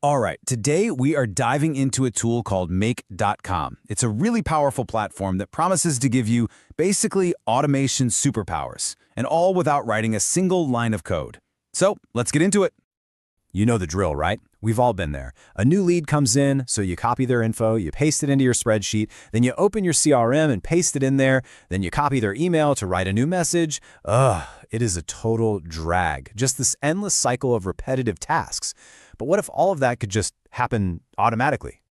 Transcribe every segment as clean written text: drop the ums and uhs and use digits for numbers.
All right, today we are diving into a tool called Make.com. It's a really powerful platform that promises to give you basically automation superpowers, and all without writing a single line of code. So let's get into it. You know the drill, right? We've all been there. A new lead comes in, so you copy their info, you paste it into your spreadsheet, then you open your CRM and paste it in there, then you copy their email to write a new message. It is a total drag. Just this endless cycle of repetitive tasks. But what if all of that could just happen automatically?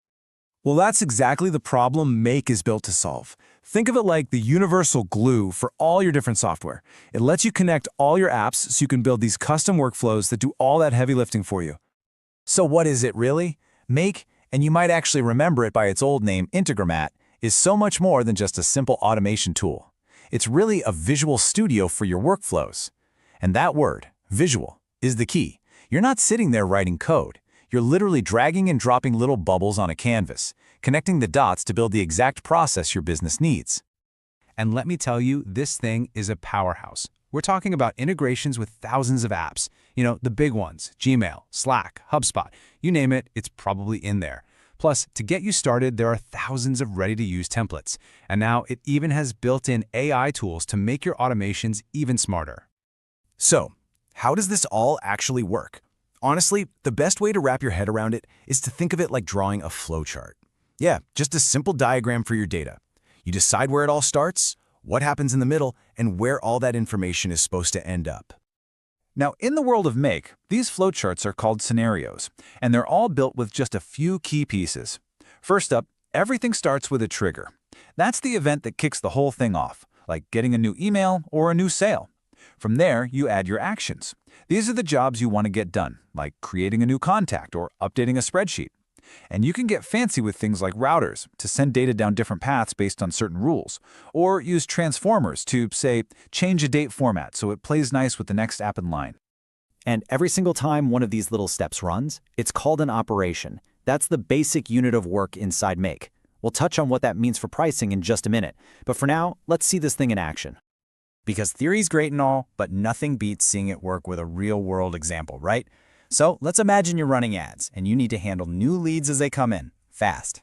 Well, that's exactly the problem Make is built to solve. Think of it like the universal glue for all your different software. It lets you connect all your apps so you can build these custom workflows that do all that heavy lifting for you. So what is it really? Make, and you might actually remember it by its old name, Integromat, is so much more than just a simple automation tool. It's really a visual studio for your workflows. And that word, visual, is the key. You're not sitting there writing code. You're literally dragging and dropping little bubbles on a canvas, connecting the dots to build the exact process your business needs. And let me tell you, this thing is a powerhouse. We're talking about integrations with thousands of apps. You know, the big ones, Gmail, Slack, HubSpot, you name it, it's probably in there. Plus, to get you started, there are thousands of ready-to-use templates. And now it even has built-in AI tools to make your automations even smarter. So, how does this all actually work? Honestly, the best way to wrap your head around it is to think of it like drawing a flowchart. Yeah, just a simple diagram for your data. You decide where it all starts, what happens in the middle, and where all that information is supposed to end up. Now, in the world of Make, these flowcharts are called scenarios, and they're all built with just a few key pieces. First up, everything starts with a trigger. That's the event that kicks the whole thing off, like getting a new email or a new sale. From there, you add your actions. These are the jobs you want to get done, like creating a new contact or updating a spreadsheet. And you can get fancy with things like routers to send data down different paths based on certain rules, or use transformers to, say, change a date format so it plays nice with the next app in line. And every single time one of these little steps runs, it's called an operation. That's the basic unit of work inside Make. We'll touch on what that means for pricing in just a minute, but for now, let's see this thing in action. Because theory's great and all, but nothing beats seeing it work with a real-world example, right? So let's imagine you're running ads, and you need to handle new leads as they come in, fast.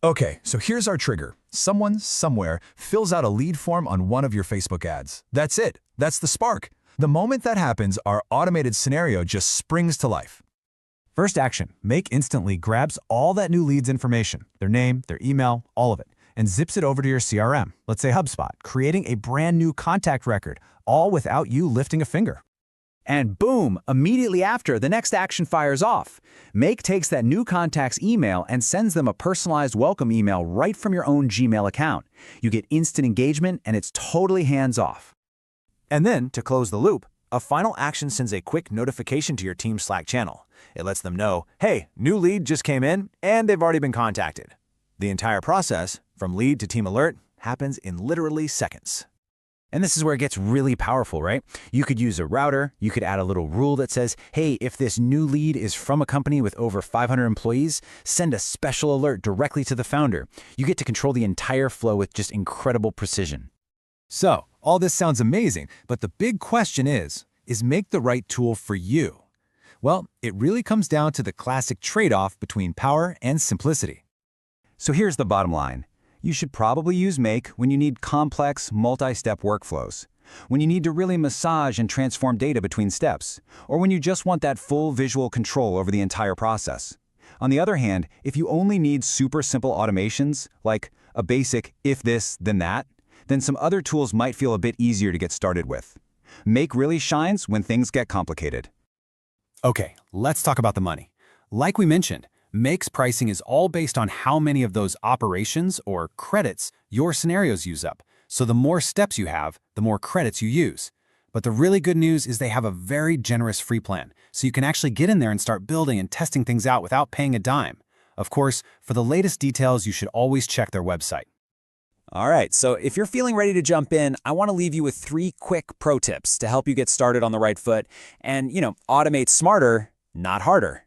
Okay, so here's our trigger. Someone, somewhere, fills out a lead form on one of your Facebook ads. That's it. That's the spark. The moment that happens, our automated scenario just springs to life. First action, Make instantly grabs all that new lead's information, their name, their email, all of it, and zips it over to your CRM, let's say HubSpot, creating a brand new contact record, all without you lifting a finger. And boom, immediately after, the next action fires off. Make takes that new contact's email and sends them a personalized welcome email right from your own Gmail account. You get instant engagement, and it's totally hands-off. And then, to close the loop, a final action sends a quick notification to your team's Slack channel. It lets them know, hey, new lead just came in, and they've already been contacted. The entire process, from lead to team alert, happens in literally seconds. And this is where it gets really powerful, right? You could use a router, you could add a little rule that says, hey, if this new lead is from a company with over 500 employees, send a special alert directly to the founder. You get to control the entire flow with just incredible precision. So, all this sounds amazing, but the big question is Make the right tool for you? Well, it really comes down to the classic trade-off between power and simplicity. So here's the bottom line. You should probably use Make when you need complex, multi-step workflows, when you need to really massage and transform data between steps, or when you just want that full visual control over the entire process. On the other hand, if you only need super simple automations, like a basic if this, then that, then some other tools might feel a bit easier to get started with. Make really shines when things get complicated. Okay, let's talk about the money. Like we mentioned, Make's pricing is all based on how many of those operations or credits your scenarios use up. So the more steps you have, the more credits you use. But the really good news is they have a very generous free plan, so you can actually get in there and start building and testing things out without paying a dime. Of course, for the latest details, you should always check their website. All right, so if you're feeling ready to jump in, I want to leave you with 3 quick pro tips to help you get started on the right foot and, automate smarter, not harder.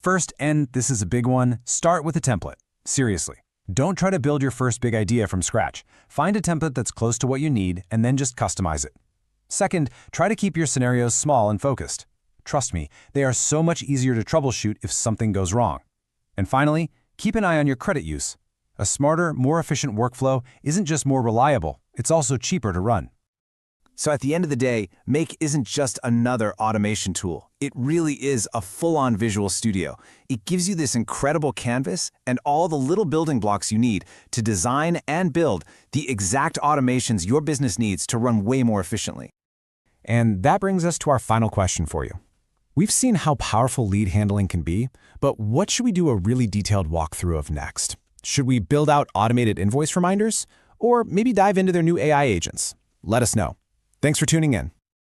First, and this is a big one, start with a template. Seriously. Don't try to build your first big idea from scratch. Find a template that's close to what you need and then just customize it. Second, try to keep your scenarios small and focused. Trust me, they are so much easier to troubleshoot if something goes wrong. And finally, keep an eye on your credit use. A smarter, more efficient workflow isn't just more reliable, it's also cheaper to run. So at the end of the day, Make isn't just another automation tool. It really is a full-on visual studio. It gives you this incredible canvas and all the little building blocks you need to design and build the exact automations your business needs to run way more efficiently. And that brings us to our final question for you. We've seen how powerful lead handling can be, but what should we do a really detailed walkthrough of next? Should we build out automated invoice reminders? Or maybe dive into their new AI agents? Let us know. Thanks for tuning in.